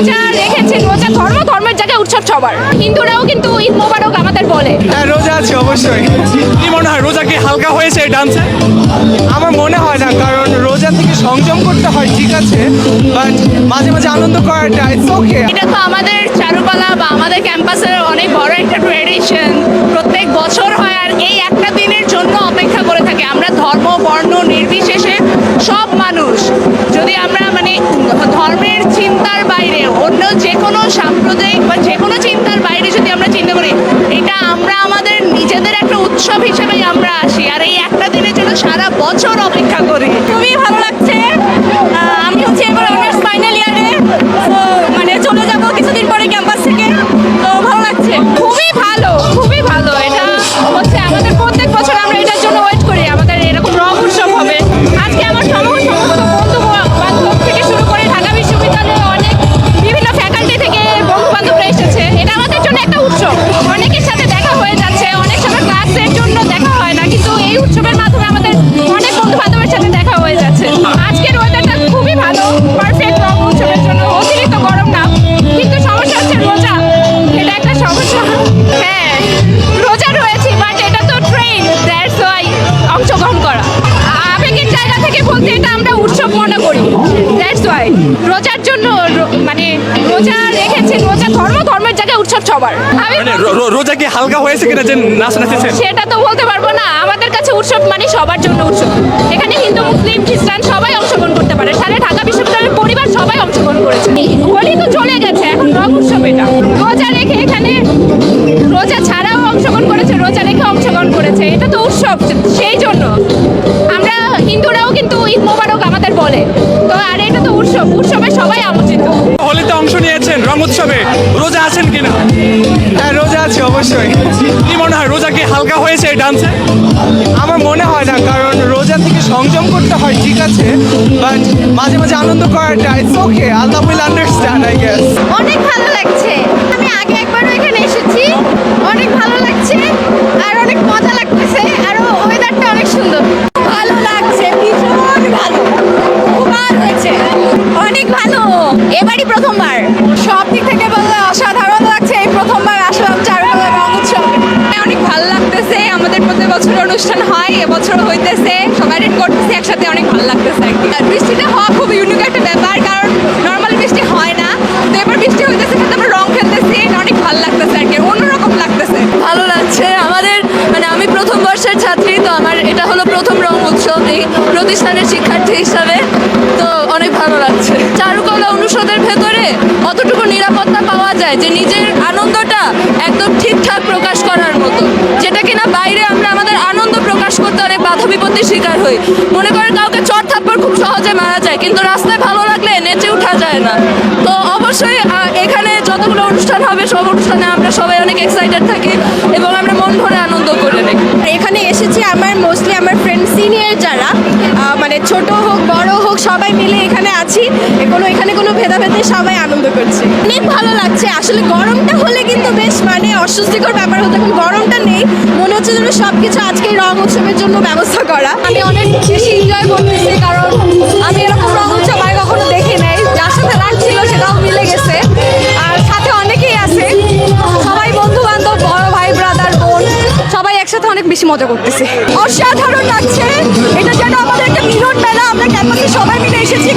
রোজা রেখেছে, রোজা ধর্মের জায়গায় উৎসব সবার। হিন্দুরাও কিন্তু ঈদ মোবারক আমাদের বলে। হ্যাঁ, রোজা আছে অবশ্যই। কি মনে হয় রোজা কি হালকা হয়েছে এই ডান্সে? আমার মনে হয় না, কারণ রোজা থেকে সংযম করতে হয়, ঠিক আছে, বাট মাঝে মাঝে আনন্দ করাটা ইটস ওকে। এটা তো আমাদের চারুকলা বা আমাদের ক্যাম্পাসের অনেক বড় একটা ট্রেডিশন, প্রত্যেক বছর হয়। আর এই একটা দিনের জন্য অপেক্ষা করে থাকে আমরা, ধর্ম বর্ণ নির্বিশেষে সব মানুষ। যদি আমরা মানে ধর্মের চিন্তার বাইরে অন্য যে কোনো সাম্প্রদায়িক বা যে কোনো চিন্তার বাইরে যদি আমরা চিন্তা করি, এটা আমরা আমাদের নিজেদের একটা উৎসব হিসেবেই আমরা আসি। আর এই একটা দিনের জন্য সারা বছর অপেক্ষা করি। খুবই ভালো লাগছে। আমি হচ্ছে এবার অনার্স ফাইনাল ইয়ারে, মানে চলে যাব কিছুদিন পরে ক্যাম্পাস থেকে, তো ভালো লাগছে। খুবই ভালো, খুবই ভালো। এটা হচ্ছে আমাদের প্রত্যেক বছর আমরা এটার জন্য ওয়েট করি, আমাদের এরকম রং উৎসব হবে। আজকে আমার সমস্ত বন্ধু বান্ধব থেকে শুরু করে ঢাকা বিশ্ববিদ্যালয়ে অনেক বিভিন্ন ফ্যাকাল্টি থেকে বন্ধু বান্ধবরা এসেছে। এটা আমাদের জন্য একটা উৎসব। অনেকের সাথে দেখা হয়ে যাচ্ছে, অনেক সময় ক্লাসের জন্য দেখা হয় না, কিন্তু এই উৎসবের মাধ্যমে আমাদের অনেক বন্ধু বান্ধবের সাথে দেখা হয়ে যাচ্ছে। আজকের ওয়েদারটা খুবই ভালো, পারফেক্ট রং উৎসবের জন্য। অতিরিক্ত গরম না, কিন্তু সমস্যা হচ্ছে রোজা, এটা একটা সমস্যা। হ্যাঁ, রোজা রয়েছে, বাট এটা তো ট্রেন, দ্যাটস ওয়াই অংশগ্রহণ করা। আবেগের জায়গা থেকে বলতে এটা আমরা উৎসব মনে করি, দ্যাটস ওয়াই। রোজার জন্য মানে রোজা রেখেছে, রোজা ধর্মের জায়গায় উৎসব সবার। আমি মানে রোজা কি হালকা হয়েছে কিনা যে নাচ নাচেছেন? সেটা তো বলতে পারবো না। আমাদের কাছে উৎসব মানে সবার জন্য উৎসব। এখানে হিন্দু মুসলিম খ্রিস্টান সবাই অংশগ্রহণ করতে পারে। সারা ঢাকা বিশ্ববিদ্যালয়ের পরিবার সবাই অংশগ্রহণ করেছে। হোলি তো চলে গেছে, এখন রং উৎসব। এটা রোজা রেখে এখানে রোজা ছাড়াও অংশগ্রহণ করেছে, রোজা রেখে অংশগ্রহণ করেছে। এটা তো উৎসব, সেই জন্য আমরা হিন্দুরাও কিন্তু ঈদ মোবারক আমাদের বলে। তো আর এটা তো উৎসব, উৎসবে সবাই আমন্ত্রিত। হোলিতে অংশ নিয়েছেন, রং উৎসবে রোজা আছেন কিনা? হ্যাঁ, রোজা আছে অবশ্যই। কি মনে হয় রোজা কি হালকা হয়েছে এই ডান্সে? আমার মনে হয় না, কারণ রোজা থেকে সংযম করতে হয়, ঠিক আছে, বাট মাঝে মাঝে আনন্দ করাটা it's okay. Allah will understand, I guess. অনেক ভালো লাগছে। আমি আগে একবারও এখানে এসেছি, অনেক ভালো লাগছে আর অনেক মজা লাগতেছে। আর ওয়েদারটা অনেক সুন্দর, ভালো লাগছে, ভীষণ ভালো। খুবই হয়েছে, অনেক ভালো। এবারই প্রথমবার, সব দিক থেকে বললে অসাধারণ লাগছে। এই প্রথমবার আসলাম চারুকলা রং উৎসব, অনেক ভালো লাগতেছে। আমাদের প্রত্যেক বছর অনুষ্ঠান হয়, এবছর হইতেছে, সবাই রেড করতেছে একসাথে, অনেক ভালো লাগতেছে আর কি। আর বৃষ্টিটা হওয়া খুব ইউনিক একটা ব্যাপার, কারণ নর্মালি বৃষ্টি হয় না, তো এবার বৃষ্টি হইতেছে, সাথে আমরা রং খেলতেছি, অনেক ভালো লাগতেছে আর কি, অন্যরকম লাগতেছে। ভালো লাগছে আমাদের, মানে আমি প্রথম বর্ষের ছাত্রী, তো আমার এটা হলো প্রথম রং উৎসব এই প্রতিষ্ঠানের শিক্ষার্থী হিসাবে, তো অনেক ভালো লাগছে। চারুকলা অনুষদের ভেতরে অতটুকু নিরাপত্তা পাওয়া যায় যে নিজের আনন্দটা একদম ঠিকঠাক প্রকাশ করার মতো, যেটা কিনা বাইরে আমরা আমাদের আনন্দ প্রকাশ করতে অনেক বাধা বিপত্তির শিকার হই। মনে করেন কাউকে চড় থাপ্পড় খুব সহজে মারা যায়, কিন্তু রাস্তায় ভালো লাগলে নেচে ওঠা যায় না। তো অবশ্যই এখানে যতগুলো অনুষ্ঠান হবে সব অনুষ্ঠানে আমরা সবাই অনেক এক্সাইটেড থাকি এবং আমরা মন ভরে আনন্দ করে নিই। এখানে এসেছি আমার মোস্টলি আমার ফ্রেন্ড সিনিয়র যারা, মানে ছোট হোক বড় হোক সবাই মিলে এখানে আছি। এখানে কোনো ভেদাভেদ নেই, সবাই আনন্দ করছে। অনেক ভালো লাগছে। আসলে গরমটা হলে কিন্তু বেশ মানে অস্বস্তিকর ব্যাপার হতো, এখন গরমটা নেই, মনে হচ্ছে যেন সব কিছু আজকে রং উৎসবের জন্য ব্যবস্থা করা। আমি অনেক বেশি এনজয় করতেছি, কারণ আমি এরকম রং উৎসব আগে কখনো দেখি নাই। যার সাথে লাগছিল সেটাও মিলে গেছে, আর সাথে অনেকেই আছে, সবাই বন্ধু বান্ধব, বড় ভাই ব্রাদার বোন সবাই একসাথে অনেক বেশি মজা করতেছি। অসাধারণ লাগছে। এটা যেন আমাদের একটা মিলন মেলা, আমরা ক্যাম্পাসে সবাই মিলে এসেছি।